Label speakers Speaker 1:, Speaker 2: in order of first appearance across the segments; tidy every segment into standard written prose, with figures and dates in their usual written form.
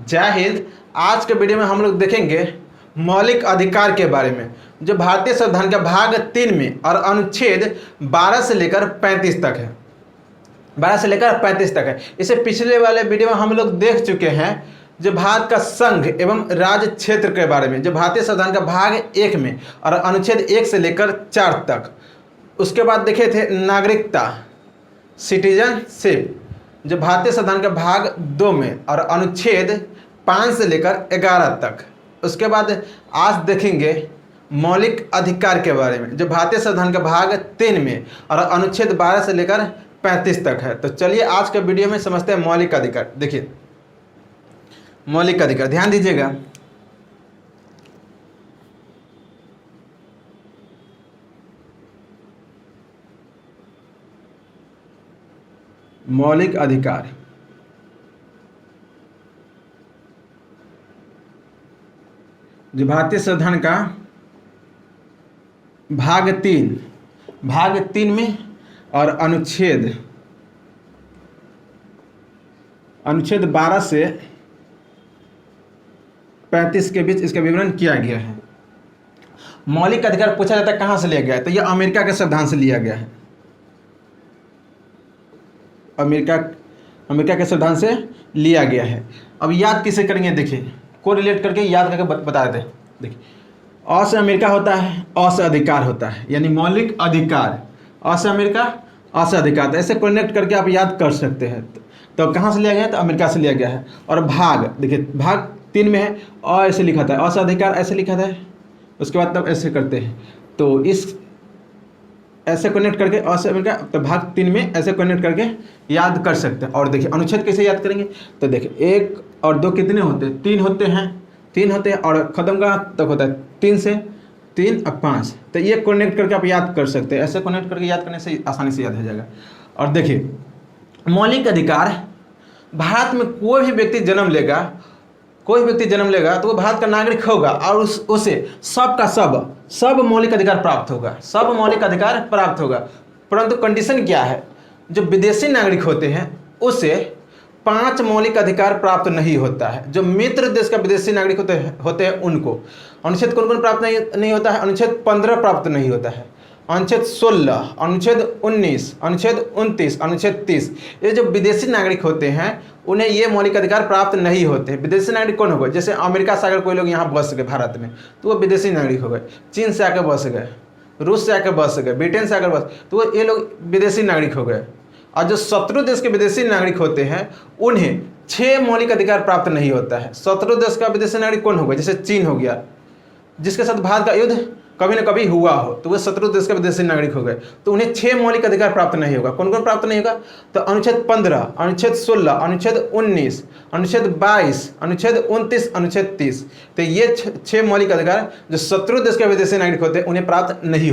Speaker 1: जय हिंद। आज के वीडियो में हम लोग देखेंगे मौलिक अधिकार के बारे में, जो भारतीय संविधान के भाग 3 में और अनुच्छेद 12 से लेकर 35 तक है। 12 से लेकर 35 तक है। इसे पिछले वाले वीडियो में हम लोग देख चुके हैं, जो भारत का संघ एवं राज्य क्षेत्र के बारे में, जो भारतीय संविधान का भाग 1 में और अनुच्छेद 1 से लेकर 4 तक। उसके बाद देखे थे नागरिकता, सिटीजनशिप, जो भारतीय संविधान के भाग 2 में और अनुच्छेद 5 से लेकर 11 तक। उसके बाद आज देखेंगे मौलिक अधिकार के बारे में, जो भारतीय संविधान के भाग 3 में और अनुच्छेद 12 से लेकर 35 तक है। तो चलिए आज के वीडियो में समझते हैं मौलिक अधिकार। देखिए मौलिक अधिकार, ध्यान दीजिएगा। मौलिक अधिकार जो भारतीय संविधान का भाग 3 में और अनुच्छेद 12 से 35 के बीच इसका विवरण किया गया है। मौलिक अधिकार पूछा जाता है कहाँ से लिया गया है, तो यह अमेरिका के संविधान से लिया गया है। अमेरिका के संविधान से लिया गया है। अब याद किसे करेंगे, देखिए को रिलेट करके याद करके बता देते हैं। देखिए अ से अमेरिका होता है, अ से अधिकार होता है, यानी मौलिक अधिकार। अ से अमेरिका, अ से अधिकार, तो ऐसे कनेक्ट करके आप याद कर सकते हैं। तो कहाँ से लिया गया है, तो अमेरिका से लिया गया है। और भाग, देखिए भाग 3 में है, अ ऐसे लिखा था, अ से अधिकार ऐसे लिखा था। उसके बाद तब ऐसे करते हैं, तो इस ऐसे कनेक्ट करके अ से अमेरिका, तो भाग 3 में ऐसे कनेक्ट करके याद कर सकते हैं। और देखिए अनुच्छेद कैसे याद करेंगे, तो देखिए 1 और 2 कितने होते हैं, 3 होते हैं। और ख़त्म कहाँ तक होता है, 3 से 3 और 5। तो ये कनेक्ट करके आप याद कर सकते हैं। ऐसे कनेक्ट करके याद करने से आसानी से याद हो जाएगा। और देखिए मौलिक अधिकार, भारत में कोई भी व्यक्ति जन्म लेगा तो वो भारत का नागरिक होगा और उसे सब मौलिक अधिकार प्राप्त होगा। परंतु कंडीशन क्या है, जो विदेशी नागरिक होते हैं उसे 5 मौलिक अधिकार प्राप्त नहीं होता है। जो मित्र देश का विदेशी नागरिक होते हैं उनको अनुच्छेद कौन प्राप्त नहीं होता है, अनुच्छेद 15 प्राप्त नहीं होता है, अनुच्छेद 16, अनुच्छेद 19, अनुच्छेद 29, अनुच्छेद 30। ये जो विदेशी नागरिक होते हैं उन्हें ये मौलिक अधिकार प्राप्त नहीं होते। विदेशी नागरिक कौन हो गए, जैसे अमेरिका से अगर कोई लोग यहाँ बस गए भारत में, तो वो विदेशी नागरिक हो गए। चीन से आकर बस गए, रूस से आकर बस गए, ब्रिटेन से आकर बस, तो वो ये लोग विदेशी नागरिक हो गए। और जो शत्रु देश के विदेशी नागरिक होते हैं उन्हें 6 मौलिक अधिकार प्राप्त नहीं होता है। शत्रु देश का विदेशी नागरिक कौन हो गया, जैसे चीन हो गया, जिसके साथ भारत का युद्ध कभी न कभी हुआ हो, तो वो शत्रु देश के विदेशी नागरिक हो गए, तो उन्हें 6 मौलिक अधिकार प्राप्त नहीं होगा। कौन प्राप्त नहीं होगा, तो अनुच्छेद 15, अनुच्छेद 16, अनुच्छेद 19, अनुच्छेद 22, अनुच्छेद 29, अनुच्छेद 30। तो ये 6 मौलिक अधिकार जो शत्रु देश के विदेशी नागरिक होते हैं उन्हें प्राप्त नहीं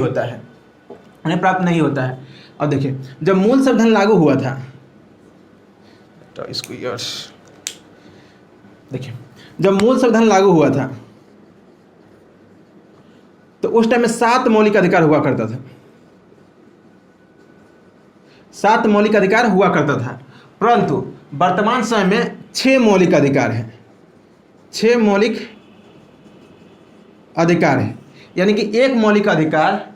Speaker 1: होता है। अब देखिए जब मूल संविधान लागू हुआ था, तो इसको देखिए जब मूल संविधान लागू हुआ था तो उस टाइम में 7 मौलिक अधिकार हुआ करता था। 7 मौलिक अधिकार हुआ करता था, परंतु वर्तमान समय में 6 मौलिक अधिकार हैं। 6 मौलिक अधिकार है, यानी कि एक मौलिक अधिकार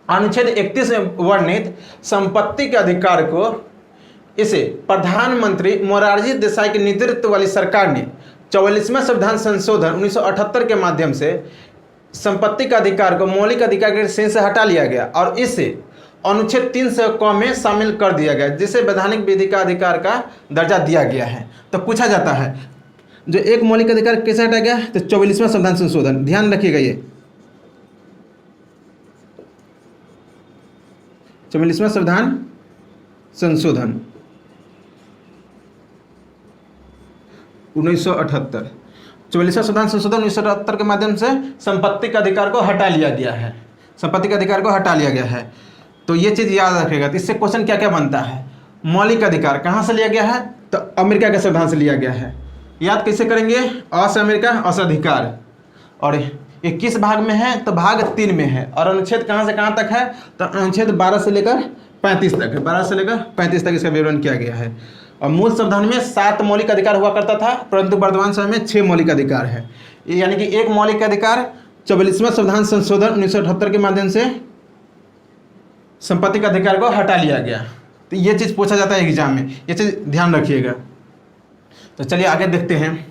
Speaker 1: अनुच्छेद 31 में वर्णित संपत्ति के अधिकार को इसे प्रधानमंत्री मोरारजी देसाई के नेतृत्व वाली सरकार ने 44वां संविधान संशोधन 1978 के माध्यम से संपत्ति का अधिकार को मौलिक अधिकार के श्रेणी से हटा लिया गया और इसे अनुच्छेद 300 में शामिल कर दिया गया, जिसे वैधानिक विधि का अधिकार का दर्जा दिया गया है। तो पूछा जाता है जो एक मौलिक अधिकार कैसे हटा गया, तो 44वां संविधान संशोधन, ध्यान रखिएगा ये 44वां संविधान संशोधन 1978, 44वां संविधान संशोधन 1978 के माध्यम से संपत्ति के अधिकार को हटा लिया गया है। तो ये चीज़ याद रखिएगा। तो इससे क्वेश्चन क्या क्या बनता है, मौलिक अधिकार कहाँ से लिया गया है, तो अमेरिका के संविधान से लिया गया है। याद कैसे करेंगे, अ से अमेरिका, अ से अधिकार। और ये किस भाग में है, तो भाग 3 में है। और अनुच्छेद कहाँ से कहाँ तक है, तो अनुच्छेद 12 से लेकर 35 तक है। 12 से लेकर 35 तक इसका विवरण किया गया है। और मूल संविधान में 7 मौलिक अधिकार हुआ करता था, परंतु वर्तमान समय में 6 मौलिक अधिकार है। यानी कि एक मौलिक अधिकार 44वां संविधान संशोधन 1978 के माध्यम से संपत्ति के अधिकार को हटा लिया गया। तो ये चीज़ पूछा जाता है एग्जाम में, ये चीज़ ध्यान रखिएगा। तो चलिए आगे देखते हैं,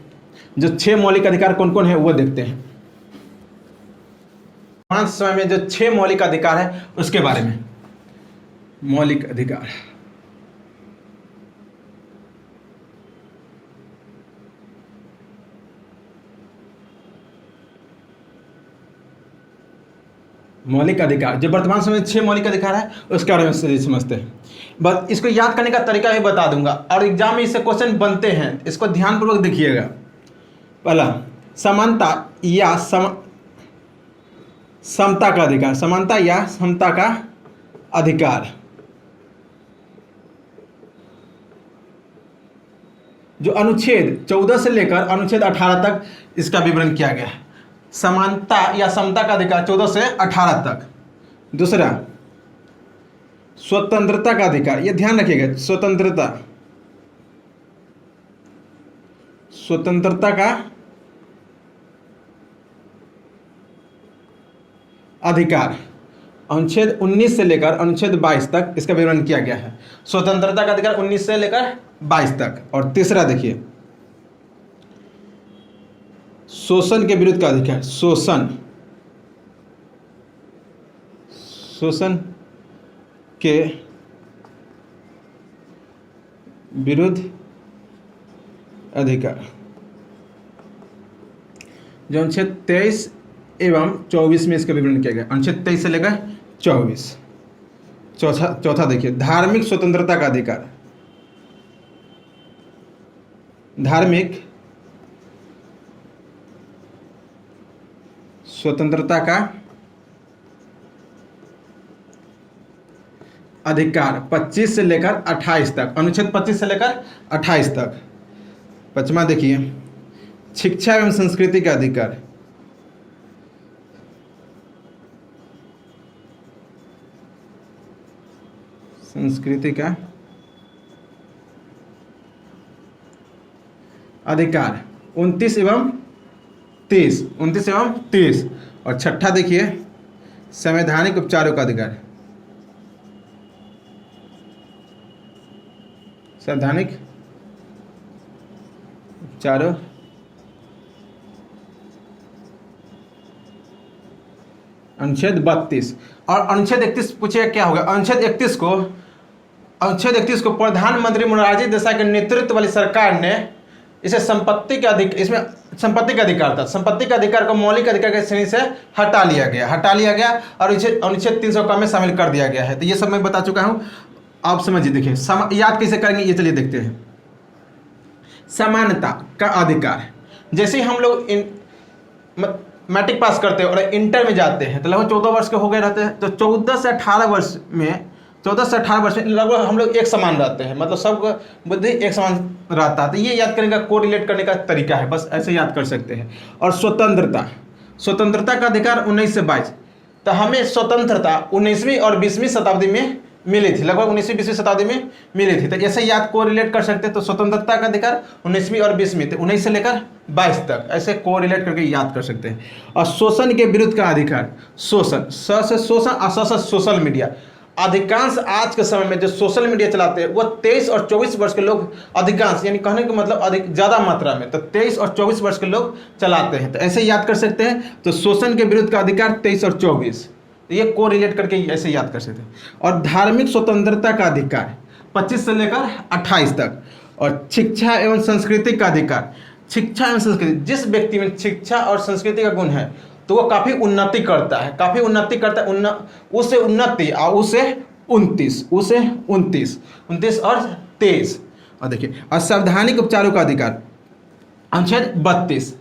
Speaker 1: जो 6 मौलिक अधिकार कौन कौन है वो देखते हैं। वर्तमान समय में जो 6 मौलिक अधिकार है उसके बारे में। मौलिक अधिकार, मौलिक अधिकार जो वर्तमान समय में 6 मौलिक अधिकार है उसके बारे में समझते हैं। बस इसको याद करने का तरीका भी बता दूंगा, और एग्जाम में इससे क्वेश्चन बनते हैं, इसको ध्यानपूर्वक देखिएगा। पहला, समानता या समता का अधिकार, समानता या समता का अधिकार, जो अनुच्छेद 14 से लेकर अनुच्छेद 18 तक इसका विवरण किया गया है। समानता या समता का अधिकार 14 से 18 तक। दूसरा, स्वतंत्रता का अधिकार, ये ध्यान रखिएगा, स्वतंत्रता, स्वतंत्रता का अधिकार अनुच्छेद 19 से लेकर अनुच्छेद 22 तक इसका विवरण किया गया है। स्वतंत्रता का अधिकार 19 से लेकर 22 तक। और तीसरा देखिए, शोषण के विरुद्ध का अधिकार, शोषण के विरुद्ध अधिकार, जो अनुच्छेद 23 एवं 24 में इसका विवरण किया गया, अनुच्छेद 23 से लेकर 24। चौथा देखिए, धार्मिक स्वतंत्रता का अधिकार, धार्मिक स्वतंत्रता का अधिकार 25 से लेकर 28 तक, अनुच्छेद 25 से लेकर 28 तक। पांचवा देखिए, शिक्षा एवं संस्कृति का अधिकार, संस्कृति का अधिकार 29 एवं 30। और छठा देखिए, संवैधानिक उपचारों का अधिकार, संवैधानिक उपचारों अनुच्छेद 32। और अनुच्छेद 31 पूछिए क्या होगा। अनुच्छेद 31 को प्रधानमंत्री मोरारजी देसाई के नेतृत्व वाली सरकार ने इसे संपत्ति का अधिकार था, संपत्ति के अधिकार को मौलिक अधिकार के श्रेणी से हटा लिया गया और इसे अनुच्छेद 300 में शामिल कर दिया गया है। तो ये सब मैं बता चुका हूं, आप समझिए। देखिए याद कैसे करेंगे ये चलिए देखते हैं। समानता का अधिकार, जैसे ही हम लोग मैट्रिक पास करते हैं और इंटर में जाते हैं तो लगभग 14 वर्ष के हो गए रहते हैं। तो 14 से 18 वर्ष में लगभग हम लोग एक समान रहते हैं, मतलब सबका बुद्धि एक समान रहता है। तो ये याद करने का, कोरिलेट करने का तरीका है, बस ऐसे याद कर सकते हैं। और स्वतंत्रता का अधिकार 19 से 22। तो हमें स्वतंत्रता 19वीं और 20वीं शताब्दी में मिली थी, लगभग 19वीं 20वीं शताब्दी में मिली थी। तो ऐसे याद कोरिलेट कर सकते हैं। तो स्वतंत्रता का अधिकार 19वीं और 20वीं, तो 19 से लेकर 22 तक, ऐसे कोरिलेट करके याद कर सकते हैं। और शोषण के विरुद्ध का अधिकार, शोषण, स से शोषण और स से सोशल मीडिया। अधिकांश आज के समय में जो सोशल मीडिया चलाते हैं वो 23 और 24 वर्ष के लोग, अधिकांश यानी कहने का मतलब अधिक ज़्यादा मात्रा में, तो 23 और 24 वर्ष के लोग चलाते हैं। तो ऐसे याद कर सकते हैं। तो शोषण के विरुद्ध का अधिकार 23 और 24, ये को रिलेट करके ऐसे याद कर सकते हैं। और धार्मिक स्वतंत्रता का अधिकार 25 से लेकर 28 तक। और शिक्षा एवं संस्कृति का अधिकार, शिक्षा एवं संस्कृति, जिस व्यक्ति में शिक्षा और संस्कृति का गुण है तो वो काफ़ी उन्नति करता है, उसे उन्नति और उसे 29 और 23। और देखिए, असंवैधानिक उपचारों का अधिकार अनुच्छेद 32।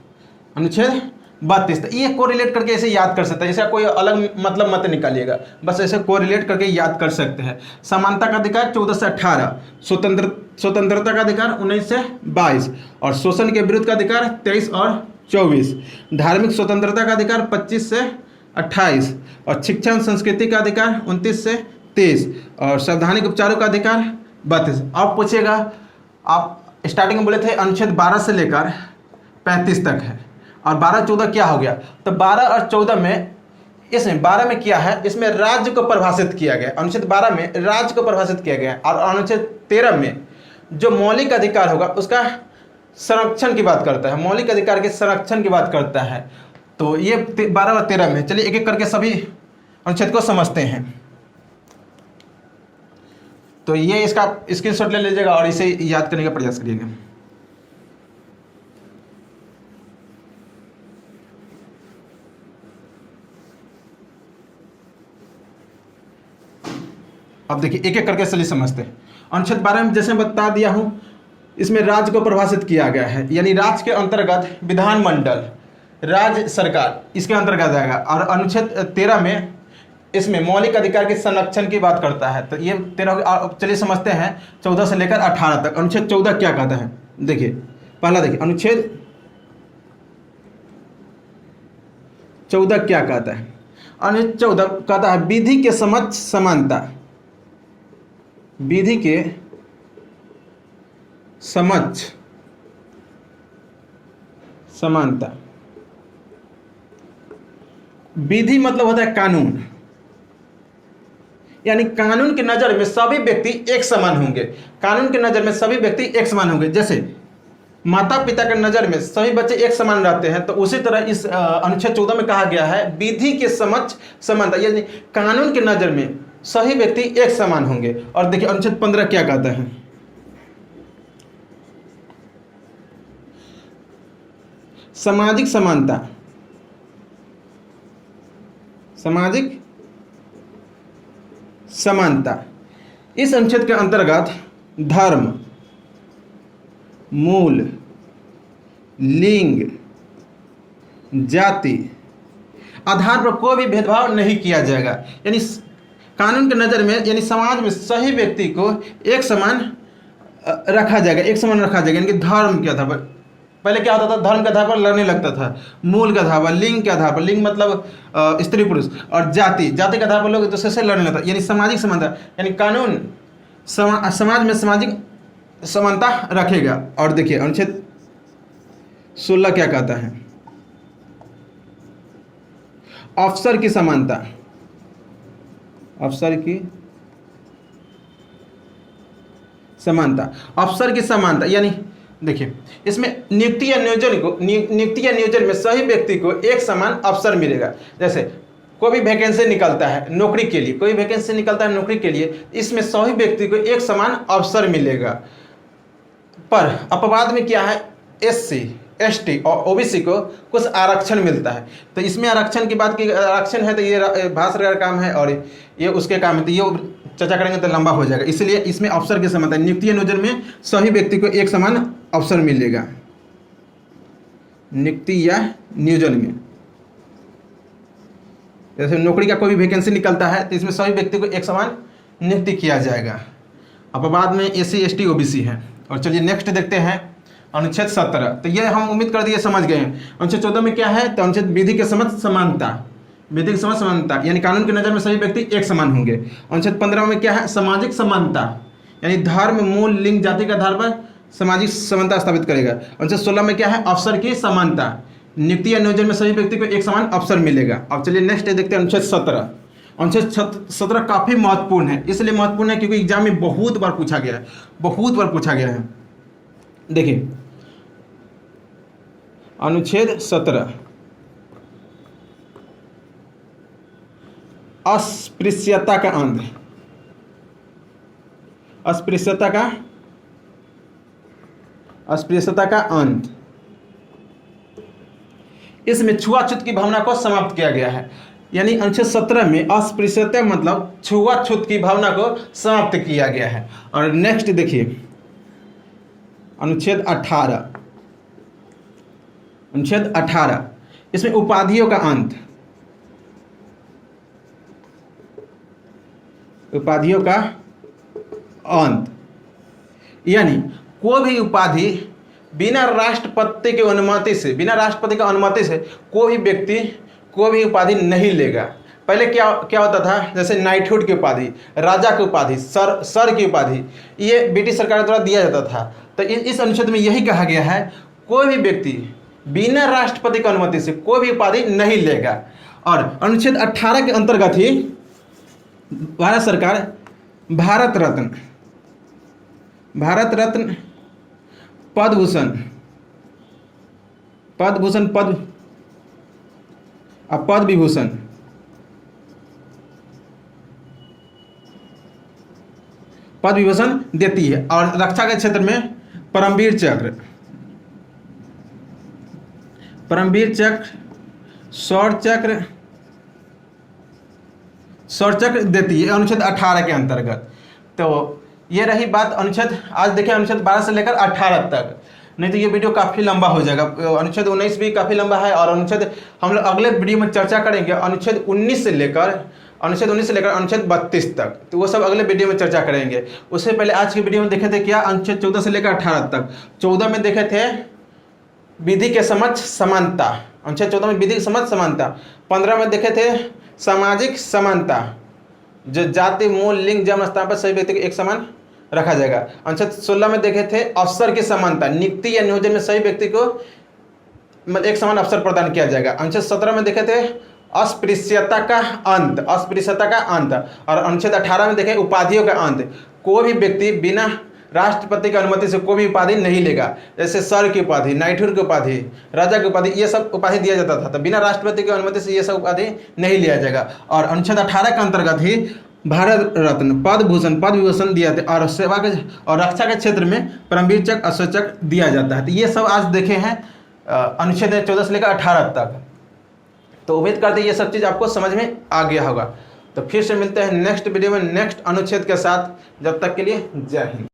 Speaker 1: तो ये को रिलेट करके ऐसे याद कर सकते हैं, इसका कोई अलग मतलब मत निकालिएगा, बस ऐसे को रिलेट करके याद कर सकते हैं। समानता का अधिकार 14 से 18, स्वतंत्रता का अधिकार 19 से 22, और शोषण के विरुद्ध का अधिकार 23 और 24, धार्मिक स्वतंत्रता का अधिकार 25 से 28, और शिक्षा एवं संस्कृति का अधिकार 29 से 23, और संवैधानिक उपचारों का अधिकार 32। अब पूछेगा आप स्टार्टिंग में बोले थे अनुच्छेद 12 से लेकर 35 तक है, और 12-14 क्या हो गया, तो 12 और 14 में, इसमें 12 में क्या है, इसमें राज्य को परिभाषित किया गया, अनुच्छेद 12 में राज्य को परिभाषित किया गया, और अनुच्छेद 13 में जो मौलिक अधिकार होगा उसका संरक्षण की बात करता है, मौलिक अधिकार के संरक्षण की बात करता है। तो ये 12 और 13 में, चलिए एक एक करके सभी अनुच्छेद को समझते हैं। तो ये इसका स्क्रीनशॉट ले लीजिएगा और इसे याद करने का प्रयास करिएगा। अब देखिए एक एक करके चलिए समझते हैं। अनुच्छेद 12 में जैसे बता दिया हूं, इसमें राज्य को परिभाषित किया गया है, यानी राज्य के अंतर्गत विधानमंडल, राज्य सरकार इसके अंतर्गत आएगा। और अनुच्छेद 13 में इसमें मौलिक अधिकार के संरक्षण की बात करता है। तो ये 13, चलिए समझते हैं 14 से लेकर 18 तक। अनुच्छेद 14 क्या कहता है, देखिए पहला देखिए अनुच्छेद 14 क्या कहता है। अनुच्छेद 14 कहता है विधि के समक्ष समानता, विधि के समक्ष समानता। विधि मतलब होता है कानून, यानी कानून की नजर में सभी व्यक्ति एक समान होंगे, कानून की नजर में सभी व्यक्ति एक समान होंगे। जैसे माता पिता की नजर में सभी बच्चे एक समान रहते हैं, तो उसी तरह इस अनुच्छेद 14 में कहा गया है विधि के समक्ष समानता, यानी कानून की नजर में सभी व्यक्ति एक समान होंगे। और देखिए अनुच्छेद 15 क्या कहता है, सामाजिक समानता, सामाजिक समानता। इस अनुच्छेद के अंतर्गत धर्म, मूल, लिंग, जाति आधार पर कोई भी भेदभाव नहीं किया जाएगा, यानी कानून की नज़र में, यानी समाज में सही व्यक्ति को एक समान रखा जाएगा, एक समान रखा जाएगा। यानी कि धर्म के आधार पर, पहले क्या होता था, धर्म के आधार पर लड़ने लगता था, मूल के आधार पर, लिंग के आधार पर, लिंग मतलब स्त्री पुरुष, और जाति, जाति के आधार पर लोग एक दूसरे से लड़ने लगता, यानी सामाजिक समानता, यानी कानून समाज में सामाजिक समानता रखेगा। और देखिए अनुच्छेद 16 क्या कहता है, अफसर की समानता, अफसर की समानता, अफसर की समानता, यानी देखिए इसमें नियुक्ति या नियोजन में सही व्यक्ति को एक समान अवसर मिलेगा। जैसे कोई भी वैकेंसी निकलता है नौकरी के लिए, कोई वैकेंसी निकलता है नौकरी के लिए, इसमें सही व्यक्ति को एक समान अवसर मिलेगा। पर अपवाद में क्या है, SC, ST और OBC को कुछ आरक्षण मिलता है। तो इसमें आरक्षण की बात की, आरक्षण है तो ये भारत सरकार का काम है और ये उसके काम है, तो ये चर्चा करेंगे तो लंबा हो जाएगा। इसलिए इसमें अवसर की समानता, नियुक्ति या नियोजन में सभी व्यक्ति को एक समान अवसर मिलेगा, नियुक्ति या नियोजन में। जैसे नौकरी का कोई भी वैकेंसी निकलता है तो इसमें सभी व्यक्ति को एक समान नियुक्ति किया जाएगा। अब बाद में SC, ST, OBC है। और चलिए नेक्स्ट देखते हैं अनुच्छेद 17। तो ये हम उम्मीद कर दिए समझ गए हैं। अनुच्छेद 14 में क्या है, तो अनुच्छेद विधि के समक्ष समानता, विधि के समक्ष समानता, यानी कानून की नज़र में सभी व्यक्ति एक समान होंगे। अनुच्छेद 15 में क्या है, सामाजिक समानता, यानी धर्म, मूल, लिंग, जाति के आधार पर सामाजिक समानता स्थापित करेगा। अनुच्छेद 16 में क्या है, अवसर की समानता, नियुक्ति या नियोजन में सभी व्यक्ति को एक समान अवसर मिलेगा। अब चलिए नेक्स्ट देखते हैं अनुच्छेद 17। अनुच्छेद 17 काफ़ी महत्वपूर्ण है, इसलिए महत्वपूर्ण है क्योंकि एग्जाम में बहुत बार पूछा गया है, बहुत बार पूछा गया है। देखिए अनुच्छेद 17, अस्पृश्यता का अंत, अस्पृश्यता का अंत। इसमें छुआछूत की भावना को समाप्त किया गया है, यानी अनुच्छेद 17 में अस्पृश्यता मतलब छुआछूत की भावना को समाप्त किया गया है। और नेक्स्ट देखिए अनुच्छेद 18, अनुच्छेद 18, इसमें उपाधियों का अंत, उपाधियों का अंत, यानी कोई भी उपाधि बिना राष्ट्रपति की अनुमति से, बिना राष्ट्रपति की अनुमति से कोई भी व्यक्ति कोई भी उपाधि नहीं लेगा। पहले क्या क्या होता था, जैसे नाइटहुड की उपाधि, राजा की उपाधि, सर की उपाधि, ये ब्रिटिश सरकार द्वारा दिया जाता था। तो इस अनुच्छेद में यही कहा गया है, कोई भी व्यक्ति बिना राष्ट्रपति की अनुमति से कोई भी उपाधि नहीं लेगा। और अनुच्छेद 18 के अंतर्गत ही भारत सरकार भारत रत्न, पद्म भूषण, पद्म विभूषण, पद्म विभूषण देती है। और रक्षा के क्षेत्र में परमवीर चक्र, शौर्य चक्र देती है अनुच्छेद 18 के अंतर्गत। तो ये रही बात अनुच्छेद, आज देखिए अनुच्छेद 12 से लेकर 18 तक, नहीं तो ये वीडियो काफ़ी लंबा हो जाएगा। अनुच्छेद 19 भी काफ़ी लंबा है, और अनुच्छेद हम लोग अगले वीडियो में चर्चा करेंगे अनुच्छेद 19 से लेकर अनुच्छेद 32 तक, तो वो सब अगले वीडियो में चर्चा करेंगे। उससे पहले आज की वीडियो में देखे थे क्या, अनुच्छेद 14 से लेकर 18 तक। 14 में देखे थे विधि के समक्ष समानता, अनुच्छेद 14 में विधि के समक्ष समानता। 15 में देखे थे सामाजिक समानता, जो जाति, मूल, लिंग, जन्म स्थान पर सभी व्यक्ति को एक समान रखा जाएगा। अनुच्छेद 16 में देखे थे अवसर की समानता, नियुक्ति या नियोजन में सभी व्यक्ति को एक समान अवसर प्रदान किया जाएगा। अनुच्छेद 17 में देखे थे अस्पृश्यता का अंत। और अनुच्छेद 18 में देखे उपाधियों का अंत, कोई भी व्यक्ति बिना राष्ट्रपति की अनुमति से कोई भी उपाधि नहीं लेगा। जैसे सर की उपाधि, नाइटहुड की उपाधि, राजा की उपाधि, ये सब उपाधि दिया जाता था, तो बिना राष्ट्रपति की अनुमति से ये सब उपाधि नहीं लिया जाएगा। और अनुच्छेद 18 के अंतर्गत ही भारत रत्न, पद्म विभूषण दिया जाता है। और सेवा के और रक्षा के क्षेत्र में परमवीर चक्र, अशोक चक्र दिया जाता है। तो ये सब आज देखे हैं अनुच्छेद 14 से लेकर 18 तक। तो उम्मीद करते हैं ये सब चीज़ आपको समझ में आ गया होगा। तो फिर से मिलते हैं नेक्स्ट वीडियो में नेक्स्ट अनुच्छेद के साथ। जब तक के लिए जय हिंद।